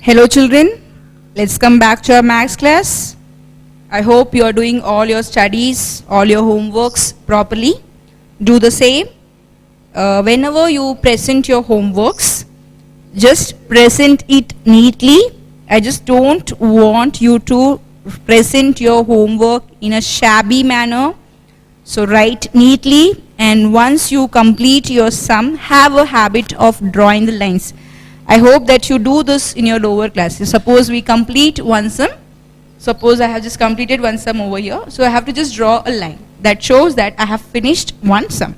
Hello children, let's come back to our maths class. I hope you are doing all your studies, all your homeworks properly. Do the same. Whenever you present your homeworks, just present it neatly. I just don't want you to present your homework in a shabby manner. So write neatly, and once you complete your sum, have a habit of drawing the lines. I hope that you do this in your lower classes. Suppose we complete one sum. Suppose I have just completed one sum over here. So I have to just draw a line that shows that I have finished one sum.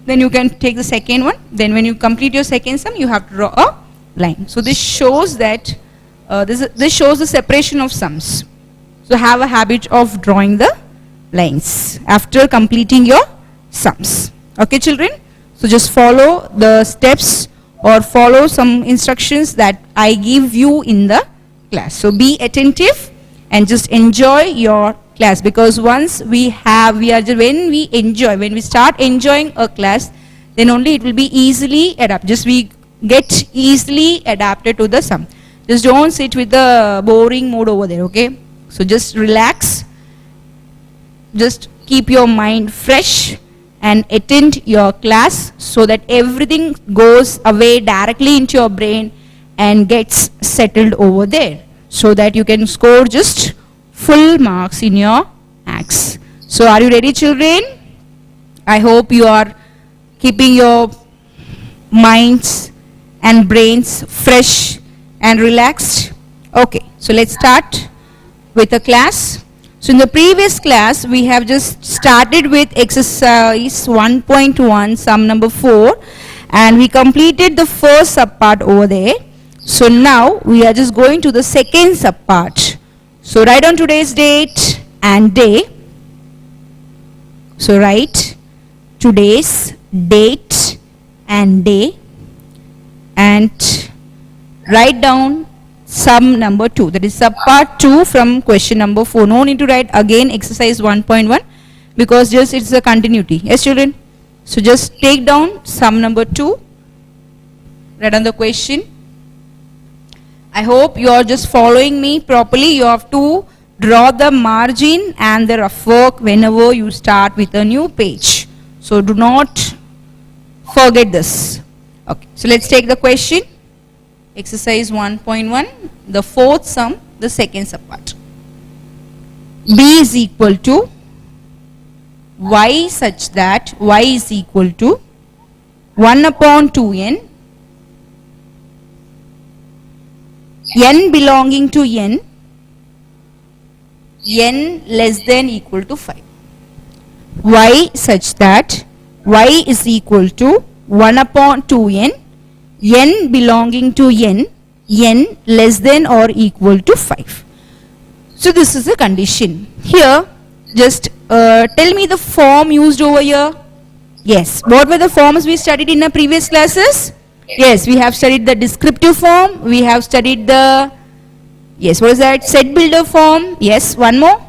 Then you can take the second one. Then when you complete your second sum, you have to draw a line. So this shows that this shows the separation of sums. So have a habit of drawing the lines after completing your sums. Okay children? So just follow the steps or follow some instructions that I give you in the class. So be attentive and just enjoy your class, because once when we start enjoying a class, then only it will be easily adapted. We get easily adapted to the sum. Just don't sit with the boring mode over there, okay? So just relax, just keep your mind fresh and attend your class so that everything goes away directly into your brain and gets settled over there, so that you can score just full marks in your maths. So are you ready children? I hope you are keeping your minds and brains fresh and relaxed. Okay, so let's start with the class. So in the previous class, we have just started with exercise 1.1, sum number 4, and we completed the first subpart over there. So now we are just going to the second subpart. So write down today's date and day. So write today's date and day, and write down sum number 2, that is subpart 2 from question number 4. No need to write again exercise 1.1 because just it's a continuity. Yes children? So just take down sum number 2, write down the question. I hope you are just following me properly. You have to draw the margin and the rough work whenever you start with a new page. So do not forget this. Okay, so let's take the question. Exercise 1.1, the fourth sum, the second subpart. B is equal to y such that y is equal to 1 upon 2n, n belonging to n less than equal to 5. Y such that y is equal to 1 upon 2n, n belonging to n less than or equal to 5. So this is a condition. Here, just tell me the form used over here. Yes, what were the forms we studied in the previous classes? Yes, we have studied the descriptive form. We have studied the, yes, what is that? Set builder form. Yes, one more.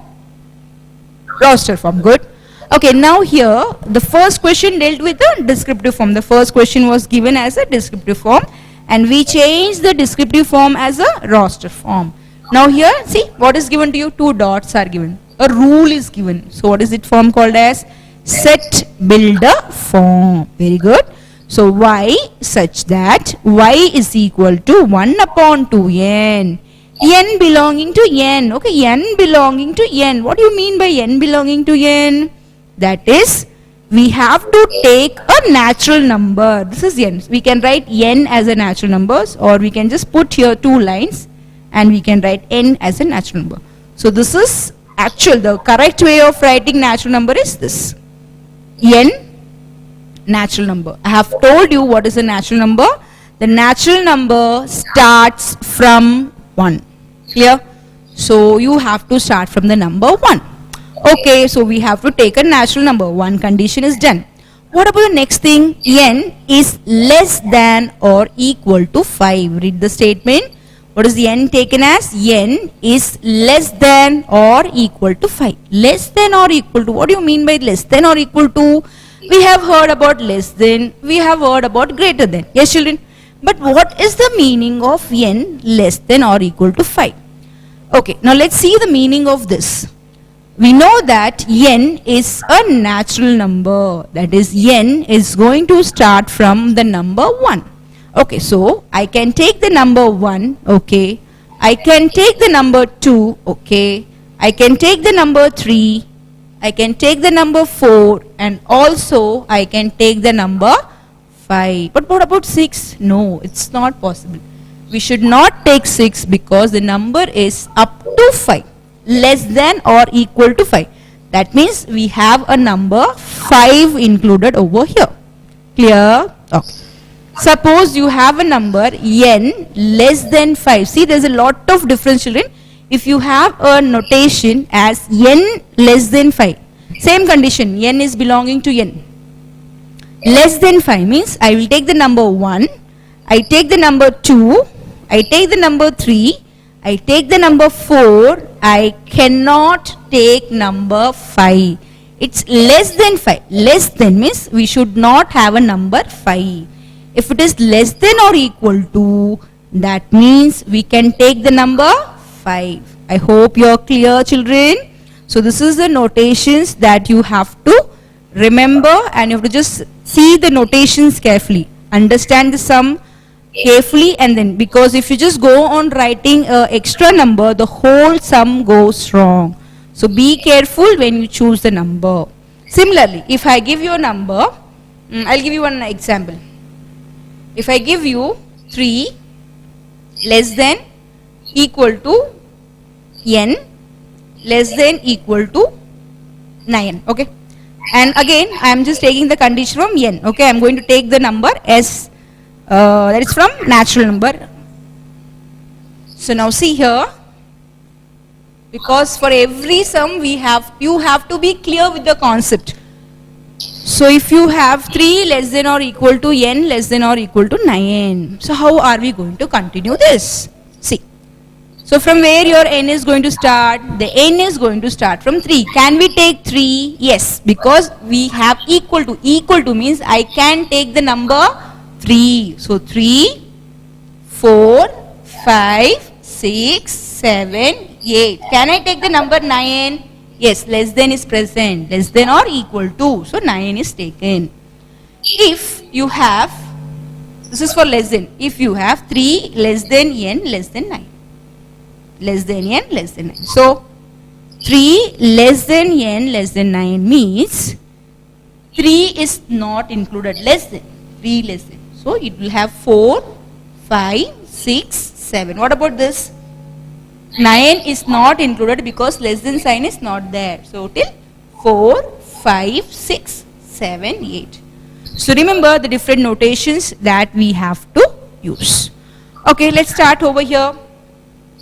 Roster form. Good. Okay, now here the first question dealt with the descriptive form. The first question was given as a descriptive form, and we changed the descriptive form as a roster form. Now here, see what is given to you? 2 dots are given. A rule is given. So what is it form called as? Set builder form. Very good. So y such that y is equal to 1 upon 2n. N belonging to n. Okay, n belonging to n. What do you mean by n belonging to n? That is, we have to take a natural number. This is n. We can write n as a natural numbers, or we can just put here 2 lines and we can write n as a natural number. So this is actual, the correct way of writing natural number is this. N, natural number. I have told you what is a natural number. The natural number starts from 1. Clear? So you have to start from the number 1. Okay, so we have to take a natural number. One condition is done. What about the next thing? N is less than or equal to 5. Read the statement. What is the n taken as? N is less than or equal to 5. Less than or equal to. What do you mean by less than or equal to? We have heard about less than. We have heard about greater than. Yes children? But what is the meaning of n less than or equal to 5? Okay, now let's see the meaning of this. We know that n is a natural number. That is, n is going to start from the number 1. Okay, so I can take the number 1, okay. I can take the number 2, okay. I can take the number 3. I can take the number 4, and also I can take the number 5. But what about 6? No, it's not possible. We should not take 6 because the number is up to 5, less than or equal to 5. That means we have a number 5 included over here. Clear? Okay. Suppose you have a number n less than 5. See, there's a lot of difference, children. If you have a notation as n less than 5, same condition, n is belonging to n. Less than 5 means I will take the number 1, I take the number 2, I take the number 3, I take the number 4, I cannot take number 5. It's less than 5. Less than means we should not have a number 5. If it is less than or equal to, that means we can take the number 5. I hope you are clear, children. So this is the notations that you have to remember, and you have to just see the notations carefully. Understand the sum carefully, and then, because if you just go on writing an extra number, the whole sum goes wrong. So be careful when you choose the number. Similarly, if I give you a number, I'll give you one example. If I give you 3 less than equal to n less than equal to 9, okay, and again I am just taking the condition from n, okay. I am going to take the number as that is from natural number. So now see here, because for every sum you have to be clear with the concept. So if you have 3 less than or equal to n less than or equal to 9, so how are we going to continue this? See, so from where your n is going to start? The n is going to start from 3. Can we take 3? Yes, because we have equal to. Equal to means I can take the number 3. So 3, 4, 5, 6, 7, 8. Can I take the number 9? Yes, less than is present. Less than or equal to. So 9 is taken. If you have, this is for less than. If you have 3 less than n less than 9. Less than n less than 9. So 3 less than n less than 9 means 3 is not included. Less than. 3 less than. So it will have 4, 5, 6, 7. What about this? 9 is not included because less than sign is not there. So till 4, 5, 6, 7, 8. So remember the different notations that we have to use. Okay, let's start over here.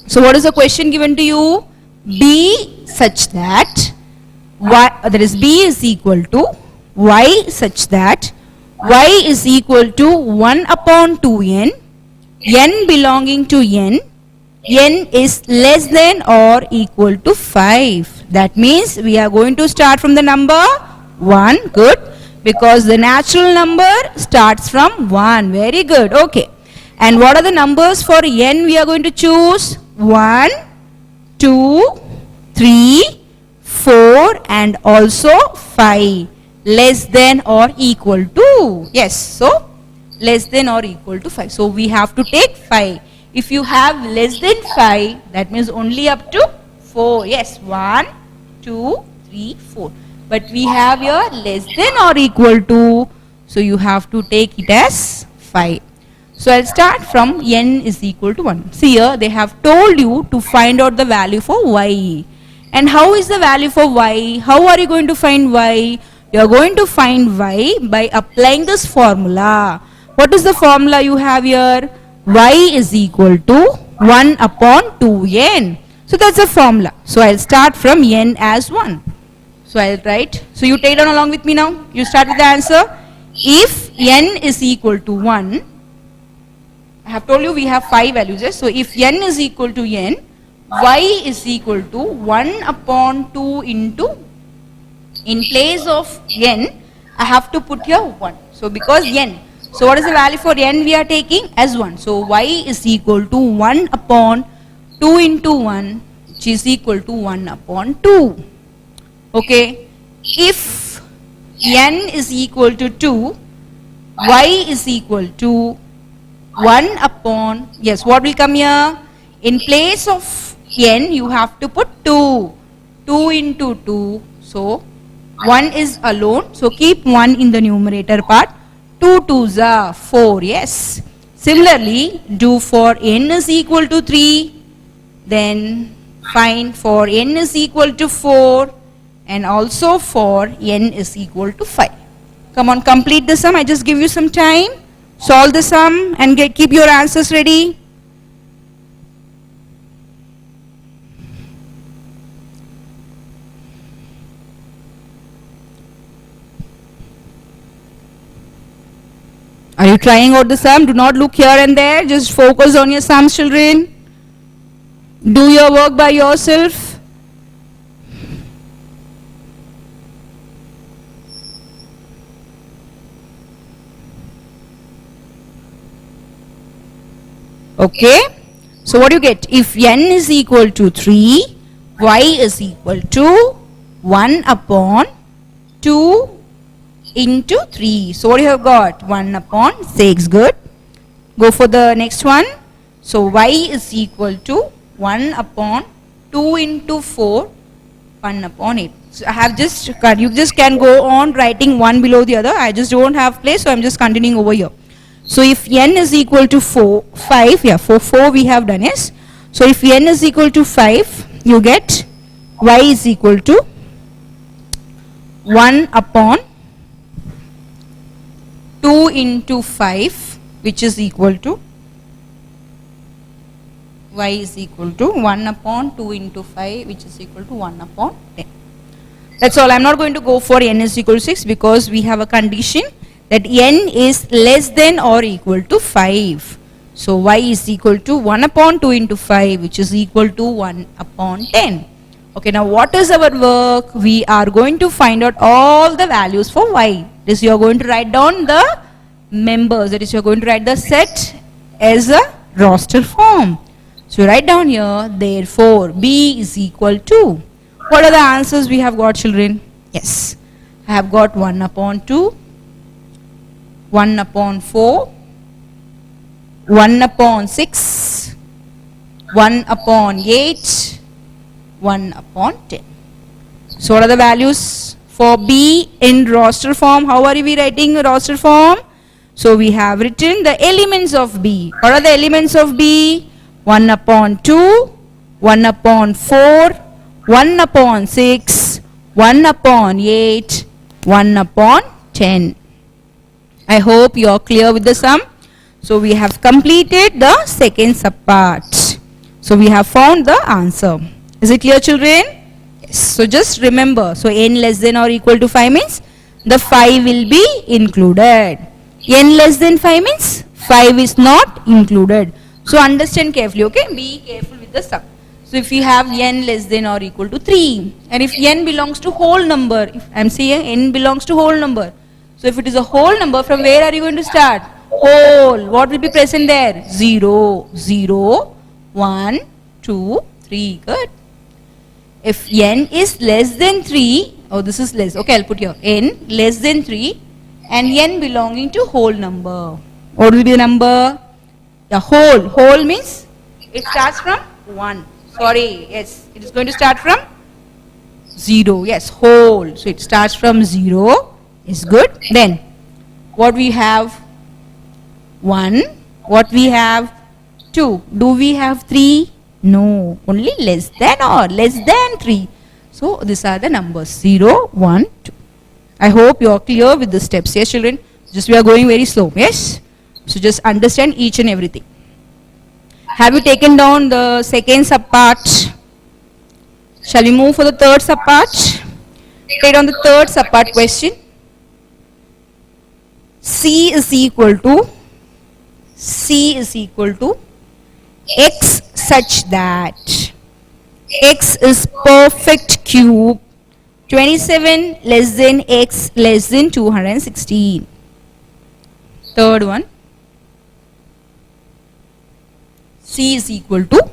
So what is the question given to you? B such that y, that is B is equal to y such that y is equal to 1 upon 2n, n belonging to n is less than or equal to 5. That means we are going to start from the number 1. Good. Because the natural number starts from 1. Very good. Okay. And what are the numbers for n we are going to choose? 1, 2, 3, 4 and also 5. Less than or equal to. Yes. So less than or equal to 5. So we have to take 5. If you have less than 5, that means only up to 4. Yes, 1, 2, 3, 4. But we have here less than or equal to, so you have to take it as 5. So I'll start from n is equal to 1. See here, they have told you to find out the value for y. And how is the value for y? How are you going to find y? You are going to find y by applying this formula. What is the formula you have here? Y is equal to 1 upon 2n. So that's the formula. So I'll start from n as 1. So I'll write. So you take down along with me now. You start with the answer. If n is equal to 1, I have told you we have 5 values. So if n is equal to n, y is equal to 1 upon 2 into, in place of n, I have to put here 1. So because n. So what is the value for n we are taking? As 1. So y is equal to 1 upon 2 into 1, which is equal to 1 upon 2. Okay. If n is equal to 2, y is equal to 1 upon, yes, what will come here? In place of n, you have to put 2. 2 into 2. So 1 is alone. So keep 1 in the numerator part. 2 2s are 4. Yes. Similarly, do for n is equal to 3. Then find for n is equal to 4. And also for n is equal to 5. Come on, complete the sum. I just give you some time. Solve the sum and keep your answers ready. Are you trying out the sum? Do not look here and there. Just focus on your sums, children. Do your work by yourself. Okay. So what do you get? If n is equal to 3, y is equal to 1 upon 2 into 3. So what you have got? 1 upon 6. Good. Go for the next one. So y is equal to 1 upon 2 into 4, 1 upon 8. So I have just cut. You just can go on writing one below the other. I just don't have place, so I'm just continuing over here. So if n is equal to 5, yeah, for 4 we have done, yes. So if n is equal to 5, you get y is equal to 1 upon 2 into 5, which is equal to y is equal to 1 upon 2 into 5, which is equal to 1 upon 10. That's all. I'm not going to go for n is equal to 6 because we have a condition that n is less than or equal to 5. So y is equal to 1 upon 2 into 5, which is equal to 1 upon 10. Okay, now what is our work? We are going to find out all the values for y. This you are going to write down the members, that is you are going to write the set as a roster form. So you write down here, therefore b is equal to, what are the answers we have got, children? Yes, I have got 1 upon 2, 1 upon 4, 1 upon 6, 1 upon 8, 1 upon 10. So what are the values for b in roster form? How are we writing roster form? So we have written the elements of b. What are the elements of b? 1 upon 2, 1 upon 4, 1 upon 6, 1 upon 8, 1 upon 10. I hope you are clear with the sum. So we have completed the second subpart. So we have found the answer. Is it clear, children? Yes. So just remember, so n less than or equal to 5 means the 5 will be included. N less than 5 means 5 is not included. So understand carefully, okay? Be careful with the sum. So if you have n less than or equal to 3, and if n belongs to whole number, if I am saying n belongs to whole number, so if it is a whole number, from where are you going to start? Whole. What will be present there? 0, 0, 1, 2, 3. Good. If n is less than 3, oh this is less, okay I'll put here, n less than 3 and n belonging to whole number. What will be the number? The whole. Whole means it starts from 1. Sorry, yes, it is going to start from 0. Yes, whole. So it starts from 0. Is good. Then what we have? 1. What we have? 2. Do we have 3? No, only less than or less than 3. So these are the numbers 0, 1, 2. I hope you are clear with the steps. Yes, children. Just we are going very slow. Yes. So just understand each and everything. Have you taken down the second subpart? Shall we move for the third subpart? Take down the third subpart question. C is equal to x such that x is perfect cube 27 less than x less than 216. Third one, C is equal to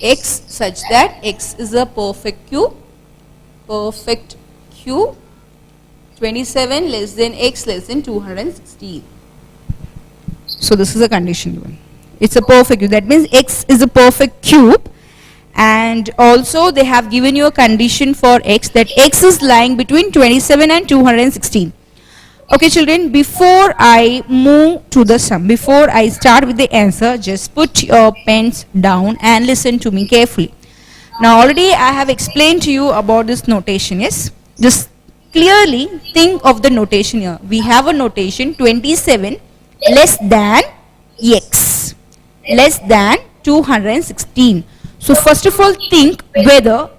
x such that x is a perfect cube, 27 less than x less than 216. So this is a condition given. It's a perfect cube. That means x is a perfect cube, and also they have given you a condition for x, that x is lying between 27 and 216. Okay children, before I move to the sum, before I start with the answer, just put your pens down and listen to me carefully. Now already I have explained to you about this notation, yes? Just clearly think of the notation here. We have a notation 27 less than x, less than 216. So first of all, think whether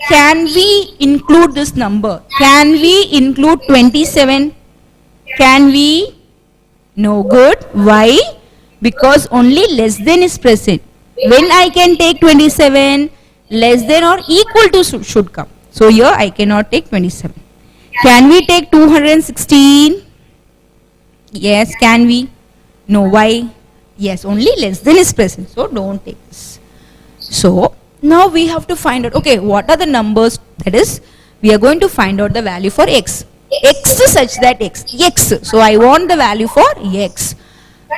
can we include this number? Can we include 27? Can we? No. Good. Why? Because only less than is present. When I can take 27, less than or equal to should come. So here I cannot take 27. Can we take 216? Yes. Can we? No. Why? Yes, only less than is present. So don't take this. So now we have to find out, okay, what are the numbers? That is, we are going to find out the value for x. X such that x. So I want the value for x.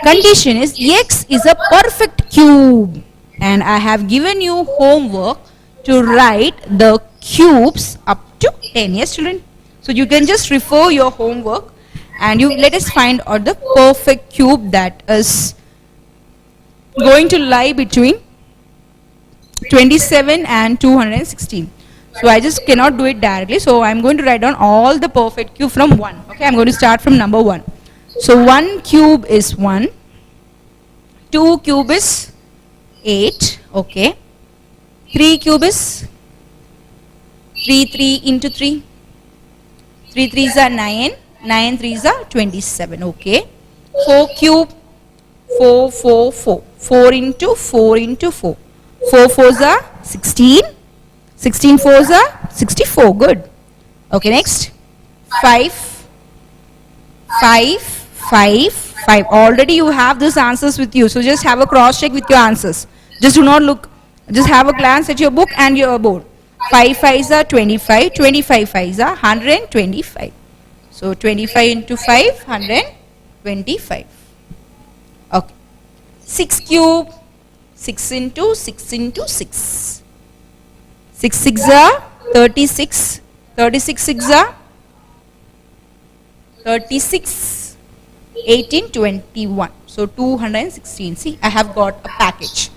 Condition is x is a perfect cube, and I have given you homework to write the cubes up to 10. Yes children? So you can just refer your homework and you let us find out the perfect cube that is going to lie between 27 and 216. So I just cannot do it directly. So I am going to write down all the perfect cube from 1. Okay, I am going to start from number 1. So 1 cube is 1. 2 cube is 8. Okay. 3 cube is 3 into 3. 3 3s are 9. 9 3s are 27. Okay. 4 cube, 4 4 4. 4 into 4 into 4. 4 4s are 16. 16 4s are 64. Good. Okay, next. 5, 5, 5, 5. Already you have these answers with you. So just have a cross check with your answers. Just do not look. Just have a glance at your book and your board. 5 5s are 25. 25 5s are 125. So 25 into 5, 125. Okay. 6 cube. 6 into 6 into 6. 6 6 are 36. 36 6 are 36. 18 21. So 216. See, I have got a package.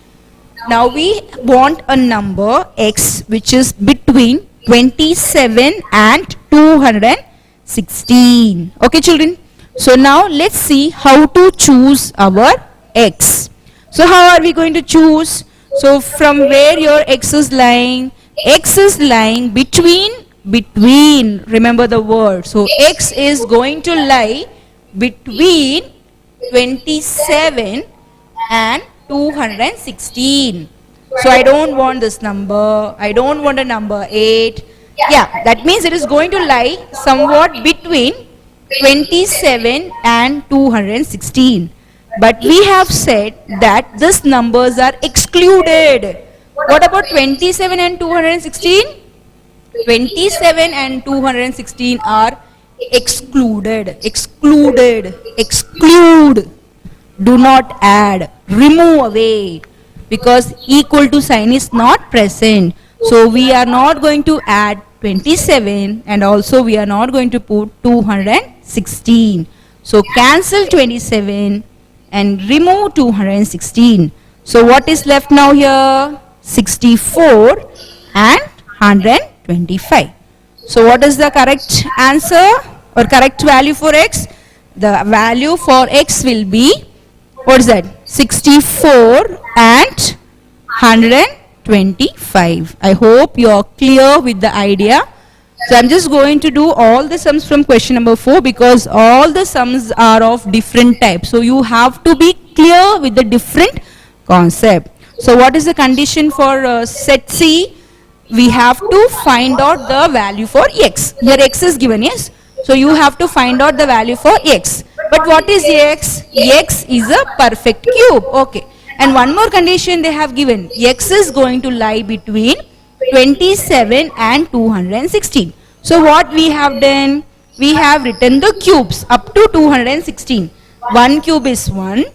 Now we want a number x which is between 27 and 216. Okay children. So now let's see how to choose our x. So how are we going to choose? So from where your x is lying? X is lying between, remember the word. So x is going to lie between 27 and 216. So I don't want this number. I don't want a number 8. Yeah, that means it is going to lie somewhat between 27 and 216. But we have said that these numbers are excluded. What about 27 and 216? 27 and 216 are excluded. Excluded. Exclude. Do not add. Remove away. Because equal to sign is not present. So we are not going to add 27 and also we are not going to put 216. So cancel 27 and remove 216. So what is left now here? 64 and 125. So what is the correct answer or correct value for x? The value for x will be, what is that? 64 and 125. I hope you are clear with the idea. So I'm just going to do all the sums from question number 4 because all the sums are of different types. So you have to be clear with the different concept. So what is the condition for set C? We have to find out the value for x. Here x is given, yes. So you have to find out the value for x. But what is x? X is a perfect cube. Okay. And one more condition they have given. X is going to lie between 27 and 216. So what we have done? We have written the cubes up to 216. 1 cube is 1.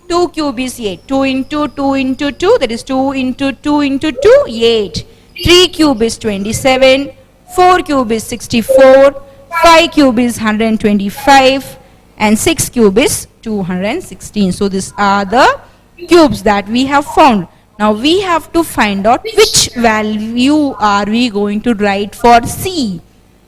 2 cube is 8. 2 into 2 into 2, that is 2 into 2 into 2, 8. 3 cube is 27. 4 cube is 64. 5 cube is 125. And 6 cube is 216. So these are the cubes that we have found. Now we have to find out which value are we going to write for C.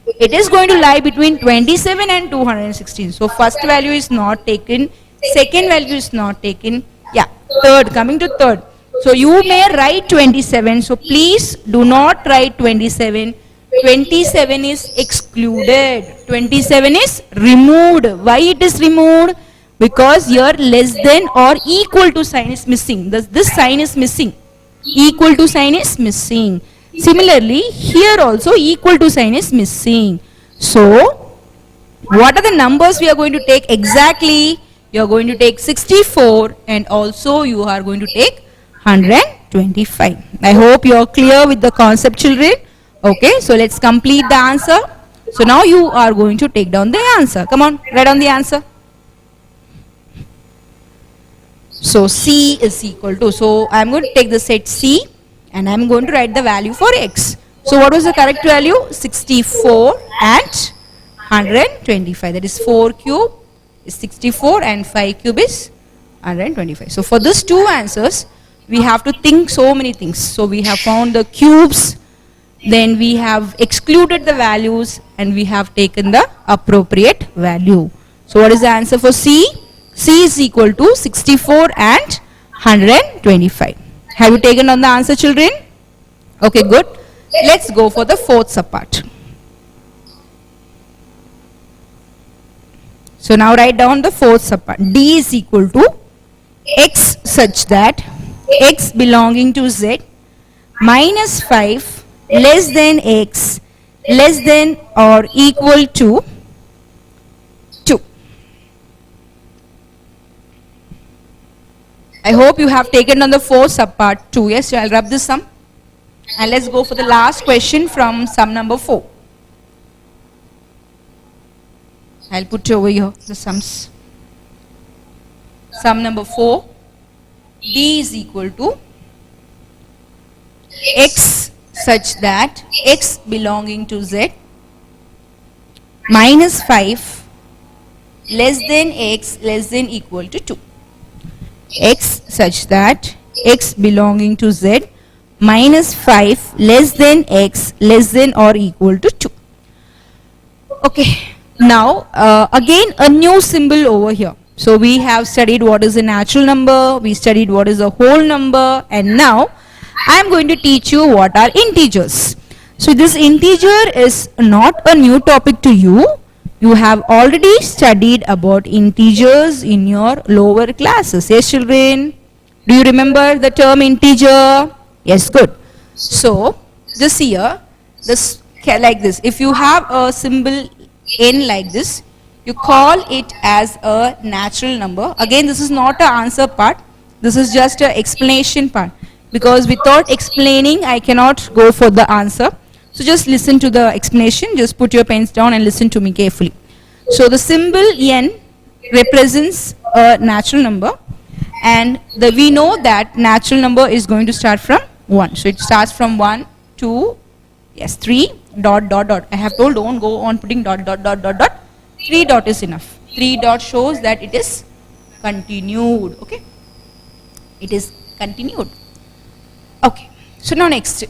It is going to lie between 27 and 216. So first value is not taken. Second value is not taken. Yeah, third, coming to third. So you may write 27. So please do not write 27. 27 is excluded. 27 is removed. Why it is removed? Because here less than or equal to sign is missing. This sign is missing. Equal to sign is missing. Similarly, here also equal to sign is missing. So, what are the numbers we are going to take exactly? You are going to take 64 and also you are going to take 125. I hope you are clear with the concept, children. Okay, so let's complete the answer. So now you are going to take down the answer. Come on, write down the answer. So C is equal to, so I am going to take the set C and I am going to write the value for x. So what was the correct value? 64 and 125. That is 4 cube is 64 and 5 cube is 125. So for these two answers, we have to think so many things. So we have found the cubes, then we have excluded the values and we have taken the appropriate value. So what is the answer for C? C is equal to 64 and 125. Have you taken on the answer, children? Okay, good. Let's go for the fourth subpart. So now write down the fourth subpart. D is equal to x such that x belonging to z minus 5 less than x less than or equal to 2. I hope you have taken on the fourth subpart 2. Yes, so I'll rub this sum. And let's go for the last question from sum number 4. I'll put over here the sums. Sum number 4. D is equal to x such that x belonging to z minus 5 less than x less than equal to 2. X such that x belonging to z minus 5 less than x less than or equal to 2. Okay, now again a new symbol over here. So we have studied what is a natural number, we studied what is a whole number, and now I am going to teach you what are integers. So this integer is not a new topic to you. You have already studied about integers in your lower classes. Yes, children? Do you remember the term integer? Yes, good. So this here, this like this. If you have a symbol n like this, you call it as a natural number. Again, this is not an answer part. This is just an explanation part. Because without explaining, I cannot go for the answer. So just listen to the explanation. Just put your pens down and listen to me carefully. So the symbol n represents a natural number. And we know that natural number is going to start from 1. So it starts from 1, 2, yes, 3, dot, dot, dot. I have told don't go on putting dot, dot, dot, dot, dot. 3 dot is enough. 3 dot shows that it is continued. Okay. It is continued. Okay. So now next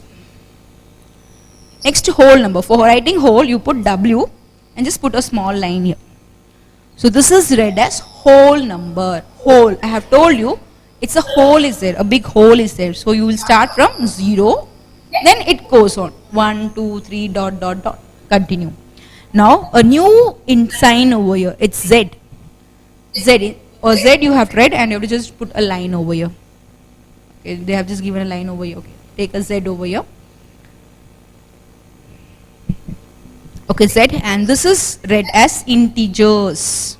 whole number. For writing whole, you put W and just put a small line here. So this is read as whole number. Whole. I have told you it's a whole is there. A big whole is there. So you will start from 0. Then it goes on. 1, 2, 3, dot, dot, dot. Continue. Now a new sign over here. It's Z. Z you have read and you have to just put a line over here. Okay, they have just given a line over here. Okay. Take a Z over here. Okay, Z, and this is read as integers.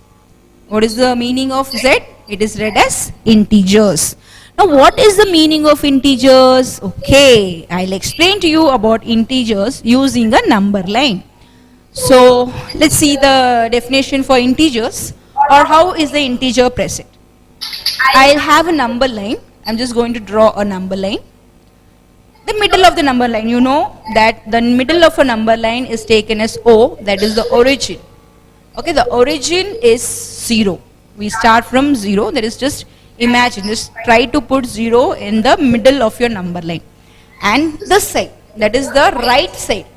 What is the meaning of Z? It is read as integers. Now what is the meaning of integers? Okay, I'll explain to you about integers using a number line. So let's see the definition for integers, or how is the integer present. I'll have a number line. I'm just going to draw a number line. The middle of the number line, you know that the middle of a number line is taken as O, that is the origin. Okay, the origin is 0. We start from 0, that is just imagine, just try to put 0 in the middle of your number line. And this side, that is the right side.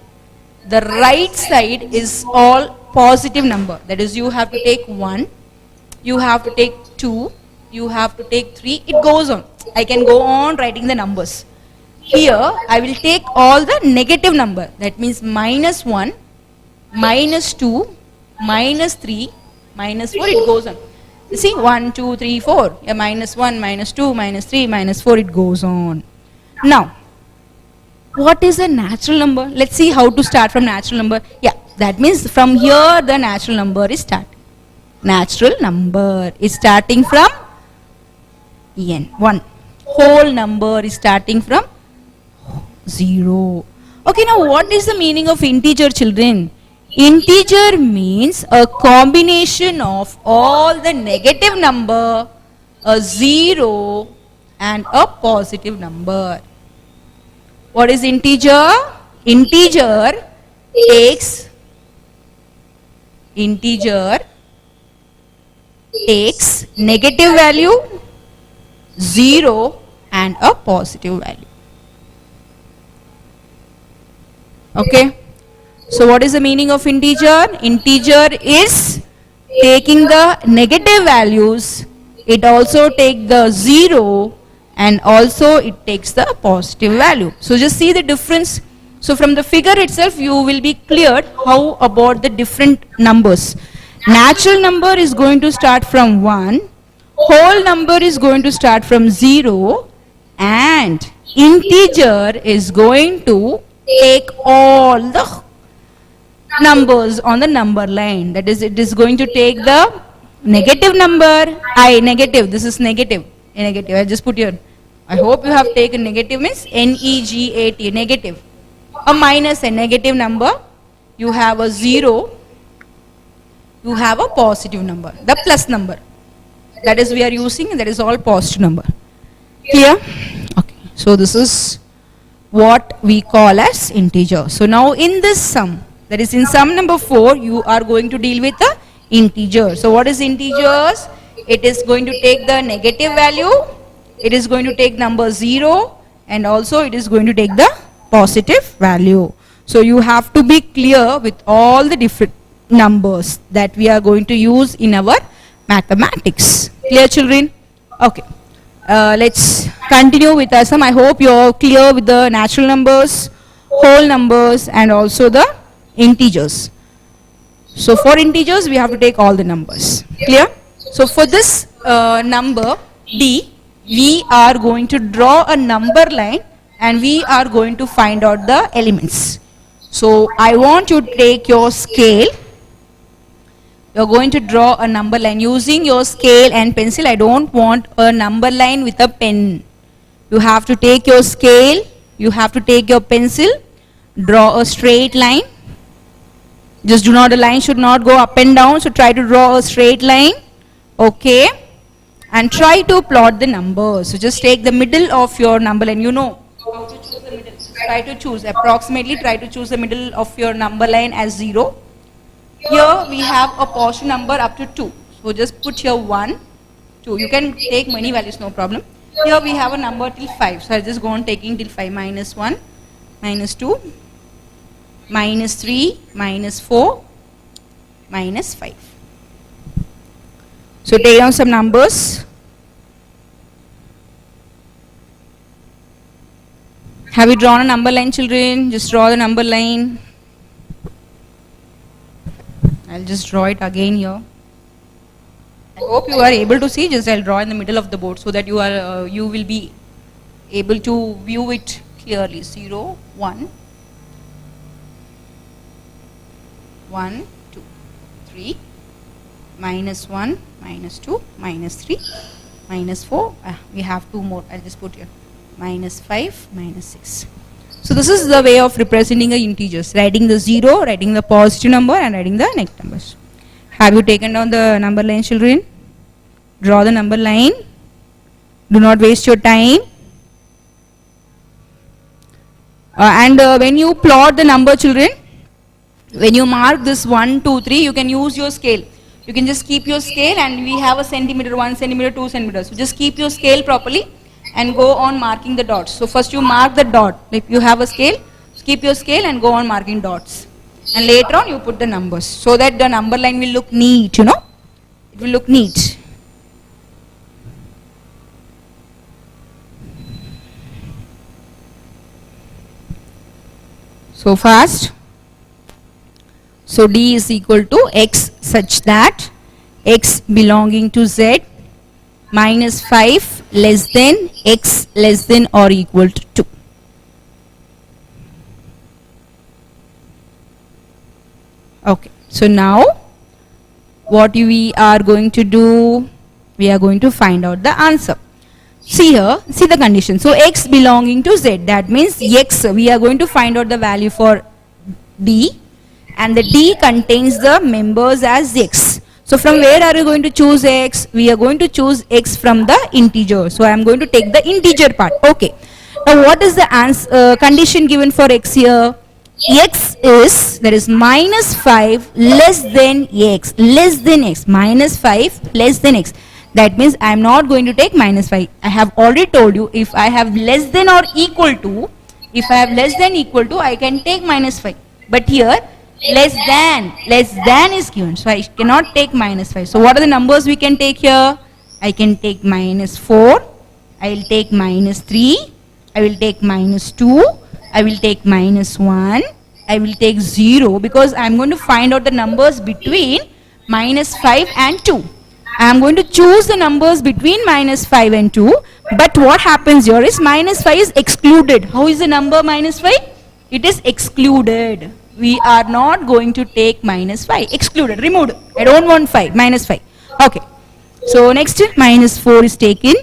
The right side is all positive number, that is you have to take 1, you have to take 2, you have to take 3, it goes on. I can go on writing the numbers. Here I will take all the negative number, that means minus 1, minus 2, minus 3, minus 4, it goes on. You see 1, 2, 3, 4, yeah, minus 1, minus 2, minus 3, minus 4, it goes on. Now, what is a natural number? Let's see how to start from natural number. Yeah, that means from here the natural number is starting. Natural number is starting from n, 1. Whole number is starting from 0. Okay, now what is the meaning of integer, children? Integer means a combination of all the negative number, a 0 and a positive number. What is integer? Integer takes negative value, 0 and a positive value. Okay. So what is the meaning of integer? Integer is taking the negative values, it also takes the 0 and also it takes the positive value. So just see the difference. So from the figure itself you will be cleared how about the different numbers. Natural number is going to start from 1, whole number is going to start from 0, and integer is going to take all the numbers on the number line, that is it is going to take the negative number, negative, this is negative, a negative, I just put here, I hope you have taken negative means N-E-G-A-T, negative, a minus, a negative number, you have a 0, you have a positive number, the plus number, that is we are using, that is all positive number. Clear? Okay, so this is what we call as integer. So now in this sum, that is in sum number 4, you are going to deal with the integer. So what is integers? It is going to take the negative value, it is going to take number 0, and also it is going to take the positive value. So you have to be clear with all the different numbers that we are going to use in our mathematics. Clear, children? Okay. Let's continue with our sum. I hope you are clear with the natural numbers, whole numbers, and also the integers. So for integers we have to take all the numbers. Clear? So for this number D, we are going to draw a number line and we are going to find out the elements. So I want you to take your scale. You are going to draw a number line using your scale and pencil. I don't want a number line with a pen. You have to take your scale, you have to take your pencil, draw a straight line. Just do not, the line should not go up and down, so try to draw a straight line. Okay, and try to plot the numbers. So just take the middle of your number line. You know how to choose the middle. So try to choose approximately, try to choose the middle of your number line as 0. Here we have a portion number up to 2. So just put here 1, 2. You can take many values, no problem. Here we have a number till 5. So I'll just go on taking till 5. Minus 1, minus 2, minus 3, minus 4, minus 5. So take down some numbers. Have you drawn a number line, children? Just draw the number line. I'll just draw it again here. I hope you are able to see. Just I'll draw in the middle of the board so that you will be able to view it clearly. 0, 1, 1, 2, 3, minus 1, minus 2, minus 3, minus 4, we have 2 more, I'll just put here, minus 5, minus 6. So this is the way of representing the integers, writing the 0, writing the positive number and writing the negative numbers. Have you taken down the number line, children? Draw the number line. Do not waste your time. And when you plot the number, children, when you mark this 1, 2, 3, you can use your scale. You can just keep your scale, and we have a centimeter, 1 centimeter, 2 centimeters. So just keep your scale properly and go on marking the dots. So first you mark the dot. If you have a scale, keep your scale and go on marking dots. And later on you put the numbers so that the number line will look neat, you know. It will look neat. So fast. So D is equal to X such that X belonging to Z minus 5 less than X less than or equal to 2. Okay. So now what we are going to do? We are going to find out the answer. See here, see the condition. So X belonging to Z, that means X, we are going to find out the value for D, and the D contains the members as X. So from where are you going to choose X? We are going to choose X from the integer. So I am going to take the integer part. Okay. Now what is the answer, condition given for X here? X is, that is minus 5 less than X, minus 5 less than X. That means I am not going to take minus 5. I have already told you, if I have less than or equal to, I can take minus 5. But here, less than is given. So I cannot take minus 5. So what are the numbers we can take here? I can take minus 4. I will take minus 3. I will take minus 2. I will take minus 1. I will take 0, because I am going to find out the numbers between minus 5 and 2. I am going to choose the numbers between minus 5 and 2, but what happens here is minus 5 is excluded. How is the number minus 5? It is excluded. We are not going to take minus 5. Excluded, removed. I don't want 5, minus 5. Okay. So next, minus 4 is taken,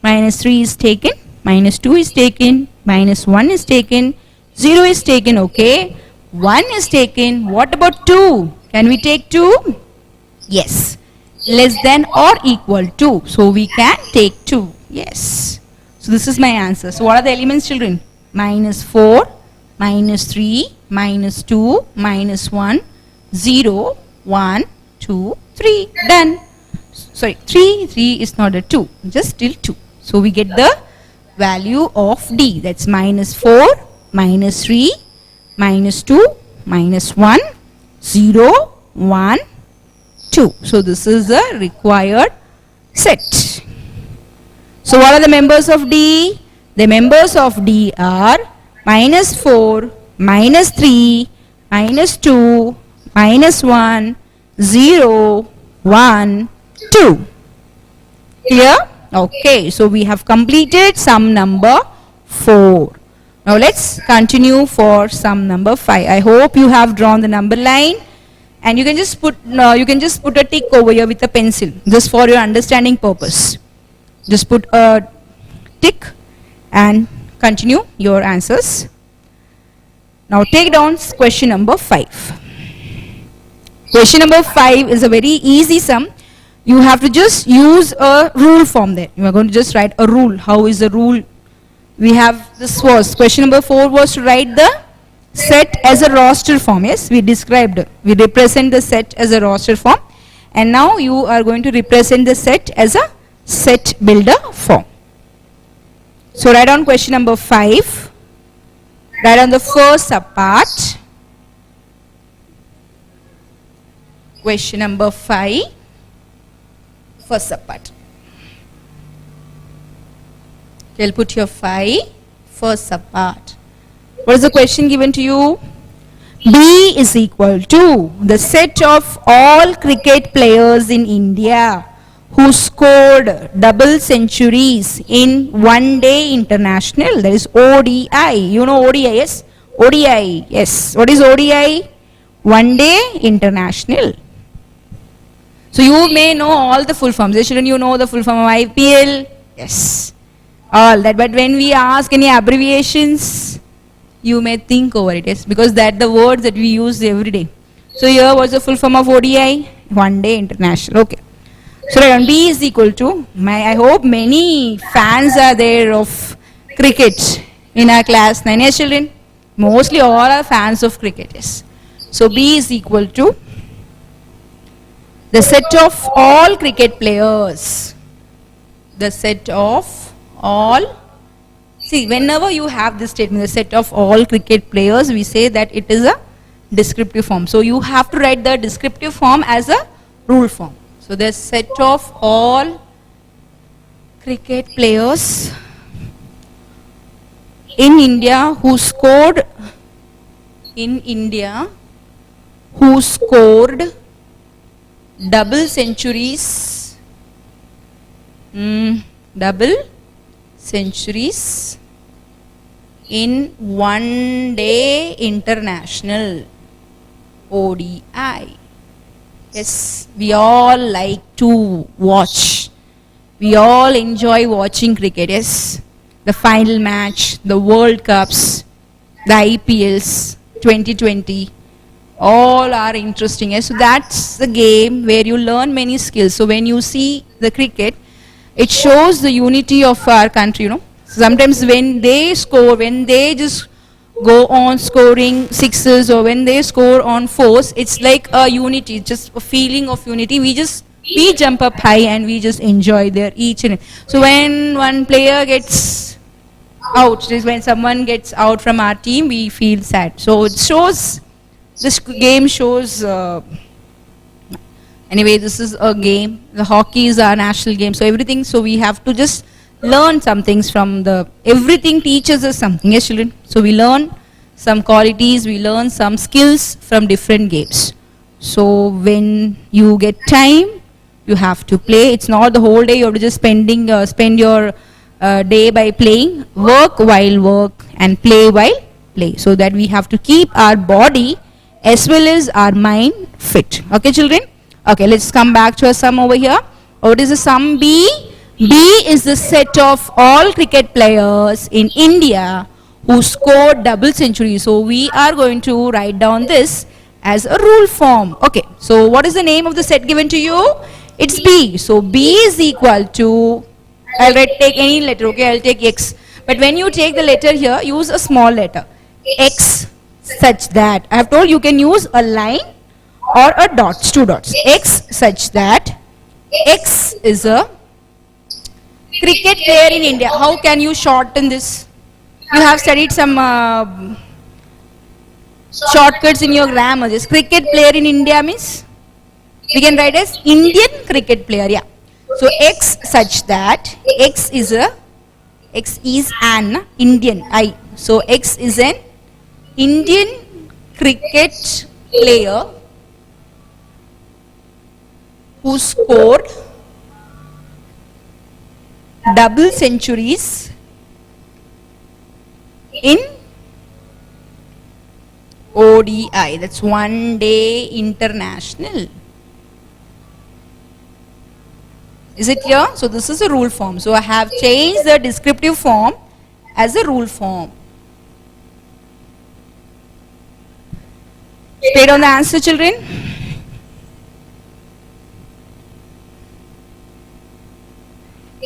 minus 3 is taken, minus 2 is taken, minus 1 is taken, 0 is taken, okay. 1 is taken. What about 2? Can we take 2? Yes. Less than or equal to. So we can take 2. Yes. So this is my answer. So what are the elements, children? Minus 4, minus 3, minus 2, minus 1, 0, 1, 2, 3. Done. Sorry, 3 is not a 2. Just still 2. So we get the value of D. That's minus 4, minus 3, minus 2, minus 1, 0, 1, 2. So this is the required set. So what are the members of D? The members of D are minus 4, minus 3, minus 2, minus 1, 0, 1, 2. Clear? Okay. So we have completed sum number 4. Now let's continue for sum number 5. I hope you have drawn the number line. And you can just put a tick over here with a pencil, just for your understanding purpose. Just put a tick and continue your answers. Now take down question number 5. Question number 5 is a very easy sum. You have to just use a rule form there. You are going to just write a rule. How is the rule? We have, this was, question number 4 was to write the set as a roster form. Yes, we represent the set as a roster form, and now you are going to represent the set as a set builder form. So write down question number 5, write down the first subpart, question number 5, first subpart. You'll put your 5, first subpart. What is the question given to you? B is equal to the set of all cricket players in India who scored double centuries in one day international, that is ODI. You know ODI, yes? ODI, yes. What is ODI? One Day International. So you may know all the full forms. Shouldn't you know the full form of IPL? Yes. All that. But when we ask any abbreviations, you may think over it. Yes, because that the words that we use every day. So here was the full form of ODI? One Day International. Okay. So B is equal to, I hope many fans are there of cricket in our class 9. Yes, children? Mostly all are fans of cricket. Yes. So B is equal to the set of all cricket players. The set of all. See, whenever you have this statement, the set of all cricket players, we say that it is a descriptive form. So you have to write the descriptive form as a rule form. So the set of all cricket players in India who scored double centuries in One Day International ODI. Yes, we all like to watch. We all enjoy watching cricket. Yes, the final match, the World Cups, the IPLs, 2020, all are interesting. Yes, so that's the game where you learn many skills. So when you see the cricket, it shows the unity of our country, you know. Sometimes when they score, when they just go on scoring sixes or when they score on fours, it's like a unity, just a feeling of unity. We jump up high and we just enjoy their each and every. So when one player gets out, when someone gets out from our team, we feel sad. So it shows, this game shows, anyway, this is a game. The hockey is our national game. So everything, so we have to just learn some things from everything teaches us something. Yes, children? So we learn some qualities, we learn some skills from different games. So when you get time, you have to play. It's not the whole day you have to just spend your day by playing. Work while work and play while play. So that we have to keep our body as well as our mind fit. Okay, children? Okay, let's come back to a sum over here. What is the sum B? B is the set of all cricket players in India who scored double centuries. So we are going to write down this as a rule form. Okay, so what is the name of the set given to you? It's B. So B is equal to, take any letter, okay, I'll take X. But when you take the letter here, use a small letter. X such that, I have told you can use a line or a dots, two dots. X such that X is a cricket player in India. How can you shorten this? You have studied some shortcuts in your grammar. This cricket player in India means we can write as Indian cricket player. Yeah. So X such that X is an Indian. So X is an Indian cricket player who scored double centuries in ODI, that's One Day International. Is it clear? So this is a rule form. So I have changed the descriptive form as a rule form. Stayed on the answer, children?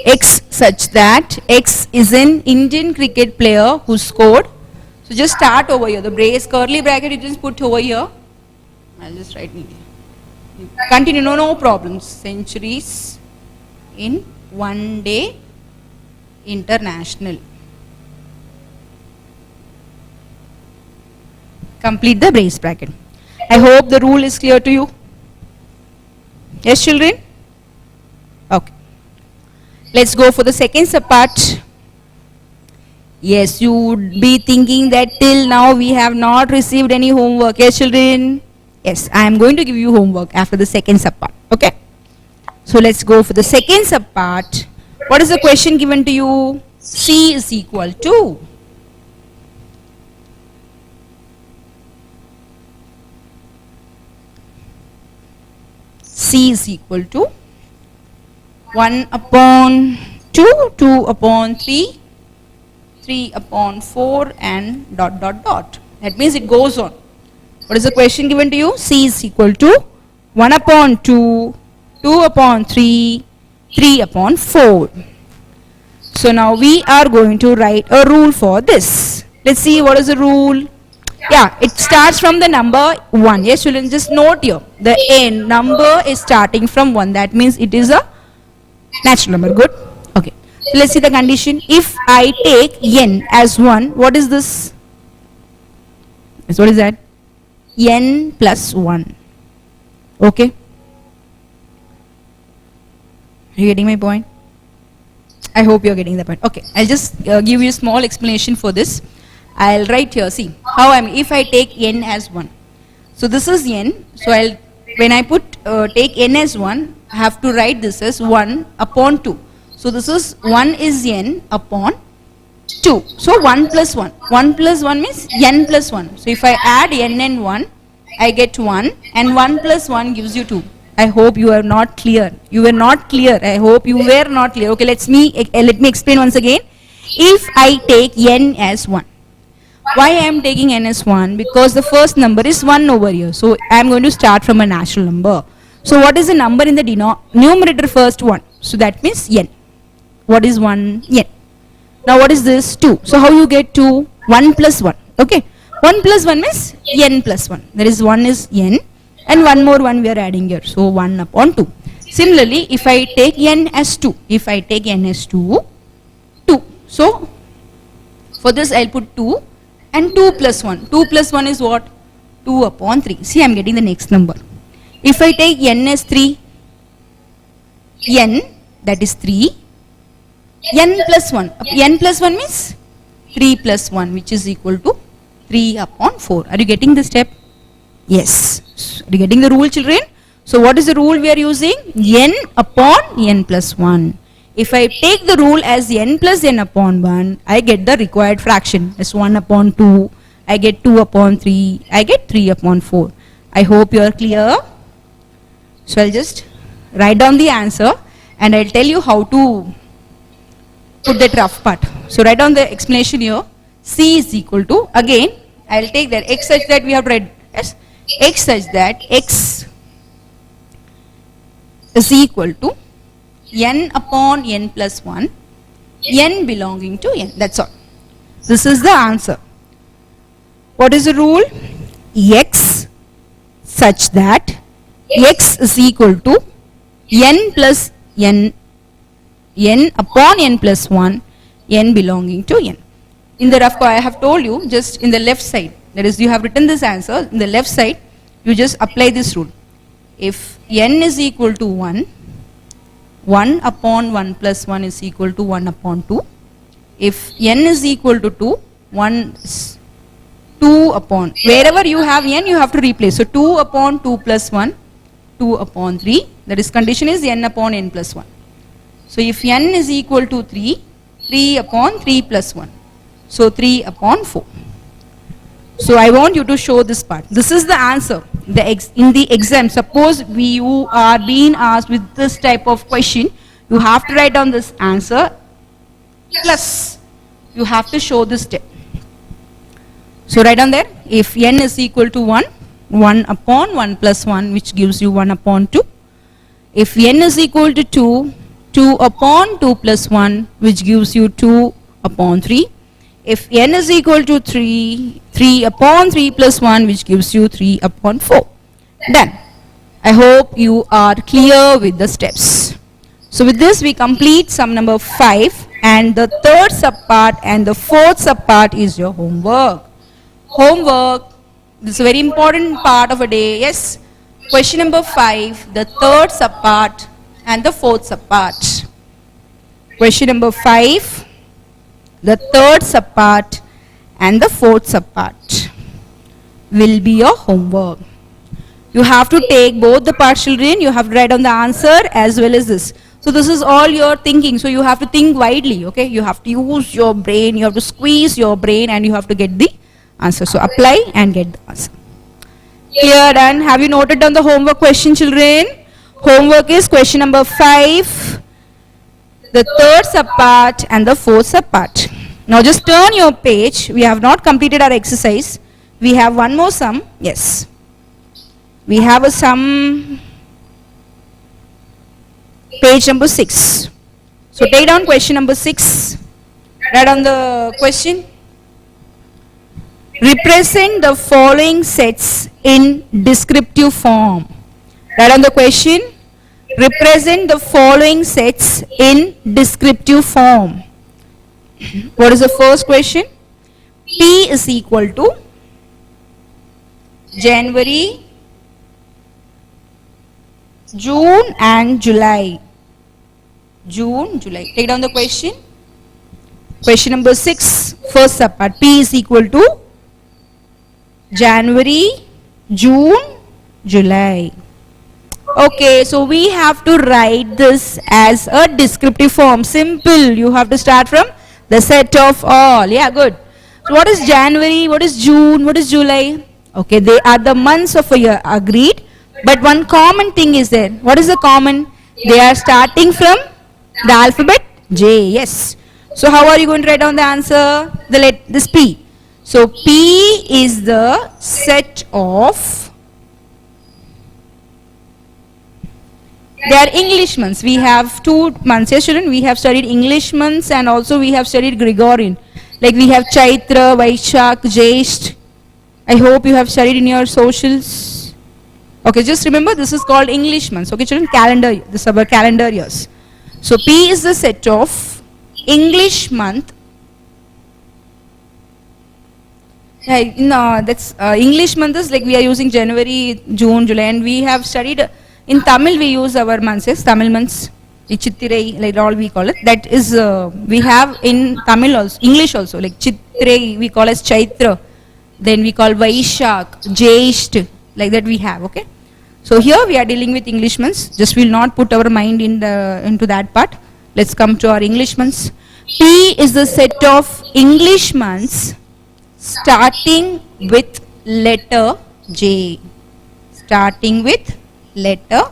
X such that X is an Indian cricket player who scored. So just start over here. The brace, curly bracket, you just put over here. I'll just write it. Continue, no problems. Centuries in One Day International. Complete the brace bracket. I hope the rule is clear to you. Yes, children? Okay. Let's go for the second subpart. Yes, you would be thinking that till now we have not received any homework. Yes, children? Yes, I am going to give you homework after the second subpart. Okay. So let's go for the second subpart. What is the question given to you? C is equal to. C is equal to 1 upon 2, 2 upon 3, 3 upon 4 and dot dot dot. That means it goes on. What is the question given to you? C is equal to 1 upon 2, 2 upon 3, 3 upon 4. So now we are going to write a rule for this. Let's see what is the rule. Yeah, it starts from the number 1. Yes, children, just note here. The n number is starting from 1. That means it is a natural number. Good. Okay. So let's see the condition. If I take n as 1, what is this? Yes, what is that? N plus 1. Okay. Are you getting my point? I hope you are getting the point. Okay. I'll just give you a small explanation for this. I'll write here. See how if I take n as 1. So this is n. So when I put take n as 1, I have to write this as 1 upon 2. So this is 1 is n upon 2. So 1 plus 1. 1 plus 1 means n plus 1. So if I add n and 1, I get 1, and 1 plus 1 gives you 2. I hope you are not clear. You were not clear. I hope you were not clear. Okay, let me explain once again. If I take n as 1, why I am taking n as 1? Because the first number is 1 over here. So I am going to start from a natural number. So what is the number in the numerator first? 1. So that means n. What is 1? N. Now what is this? 2. So how you get 2? 1 plus 1. Okay. 1 plus 1 means n plus 1. There is 1 is n and one more 1 we are adding here. So 1 upon 2. Similarly, if I take n as 2. If I take n as 2, 2. So for this I'll put 2 and 2 plus 1. 2 plus 1 is what? 2 upon 3. See, I am getting the next number. If I take n as 3, n, that is 3, n plus 1. N plus 1 means 3 plus 1, which is equal to 3 upon 4. Are you getting the step? Yes. Are you getting the rule, children? So what is the rule we are using? N upon n plus 1. If I take the rule as n plus n upon 1, I get the required fraction as 1 upon 2. I get 2 upon 3. I get 3 upon 4. I hope you are clear. So I'll just write down the answer and I'll tell you how to put that rough part. So write down the explanation here. C is equal to, again, I'll take that x such that we have read as x such that x is equal to n upon n plus 1, n belonging to n. That's all. This is the answer. What is the rule? X such that x is equal to n plus n, n upon n plus 1, n belonging to n. In the rough I have told you, just in the left side, that is you have written this answer, in the left side you just apply this rule. If n is equal to 1, 1 upon 1 plus 1 is equal to 1 upon 2. If n is equal to 2, 1 is 2 upon, wherever you have n you have to replace. So 2 upon 2 plus 1, 2 upon 3, that is condition is n upon n plus 1. So if n is equal to 3, 3 upon 3 plus 1. So 3 upon 4. So I want you to show this part. This is the answer. In the exam, suppose you are being asked with this type of question, you have to write down this answer plus you have to show this step. So write down there, if n is equal to 1, 1 upon 1 plus 1, which gives you 1 upon 2. If n is equal to 2, 2 upon 2 plus 1, which gives you 2 upon 3. If n is equal to 3, 3 upon 3 plus 1, which gives you 3 upon 4. Done. I hope you are clear with the steps. So with this we complete sum number 5, and the third subpart and the fourth subpart is your homework. Homework, this is a very important part of a day. Yes. Question number 5, the third subpart and the fourth subpart. Question number 5. The third subpart and the fourth subpart will be your homework. You have to take both the parts, children. You have to write down the answer as well as this. So this is all your thinking. So you have to think widely, okay? You have to use your brain. You have to squeeze your brain and you have to get the answer. So apply and get the answer. Clear? And have you noted down the homework question, children? Homework is question number 5, the third subpart and the fourth subpart. Now just turn your page. We have not completed our exercise. We have one more sum. Yes. We have a sum, page number 6. So take down question number 6. Write down the question. Represent the following sets in descriptive form. Write down the question. Represent the following sets in descriptive form. What is the first question? P is equal to January, June and July. June, July. Take down the question. Question number 6, first subpart. P is equal to January, June, July. Okay, so we have to write this as a descriptive form. Simple. You have to start from the set of all. Yeah, good. So what is January? What is June? What is July? Okay, they are the months of a year. Agreed. But one common thing is there. What is the common? They are starting from the alphabet J. Yes. So how are you going to write down the answer? This P. So P is the set of, they are English months. We have 2 months. Yes, children, we have studied English months and also we have studied Gregorian. Like we have Chaitra, Vaishak, Jyesht. I hope you have studied in your socials. Okay, just remember this is called English months. Okay, children, calendar. This is our calendar years. So P is the set of English month. That's English month is like we are using January, June, July, and we have studied in Tamil. We use our months, yes, Tamil months, Chittirai, like all we call it. That is we have in Tamil also, English also, like Chittirai we call as Chaitra, then we call Vaishak, Jyesht, like that we have. Okay, so here we are dealing with English months. Just we will not put our mind into that part. Let's come to our English months. P is the set of English months starting with letter J. Starting with letter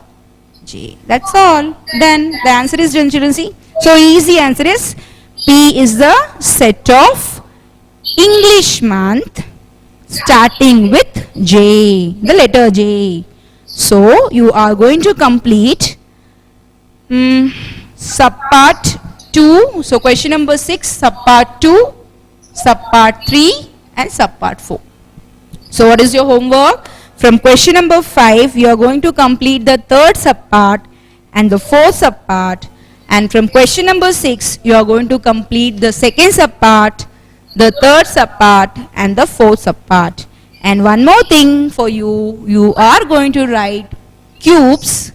J. That's all. Then the answer is done, children. See. So easy answer is P is the set of English month starting with J. The letter J. So you are going to complete subpart 2. So question number 6, subpart 2, subpart 3 and subpart 4. So what is your homework? From question number 5, you are going to complete the third subpart and the fourth subpart. And from question number 6, you are going to complete the second subpart, the third subpart and the fourth subpart. And one more thing for you, you are going to write cubes.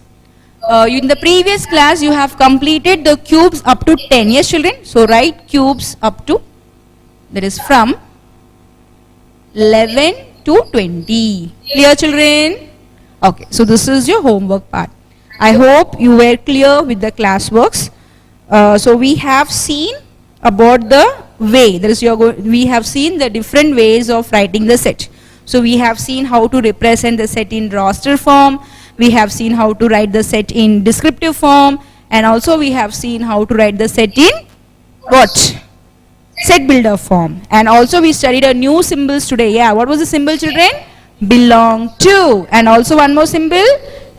In the previous class, you have completed the cubes up to 10. Yes, children? So write cubes up to, that is from 11 to 20. Clear, children? Okay, so this is your homework part. I hope you were clear with the class works. So we have seen about the way, that is we have seen the different ways of writing the set. So we have seen how to represent the set in roster form, we have seen how to write the set in descriptive form, and also we have seen how to write the set in what? Set builder form. And also we studied a new symbols today. Yeah, what was the symbol, children? Belong to. And also one more symbol,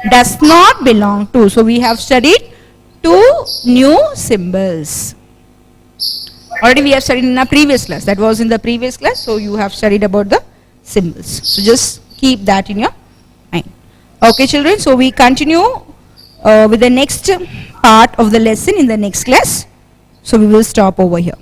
does not belong to. So we have studied 2 new symbols. Already we have studied in our previous class. That was in the previous class. So you have studied about the symbols. So just keep that in your mind. Okay, children. So we continue with the next part of the lesson in the next class. So we will stop over here.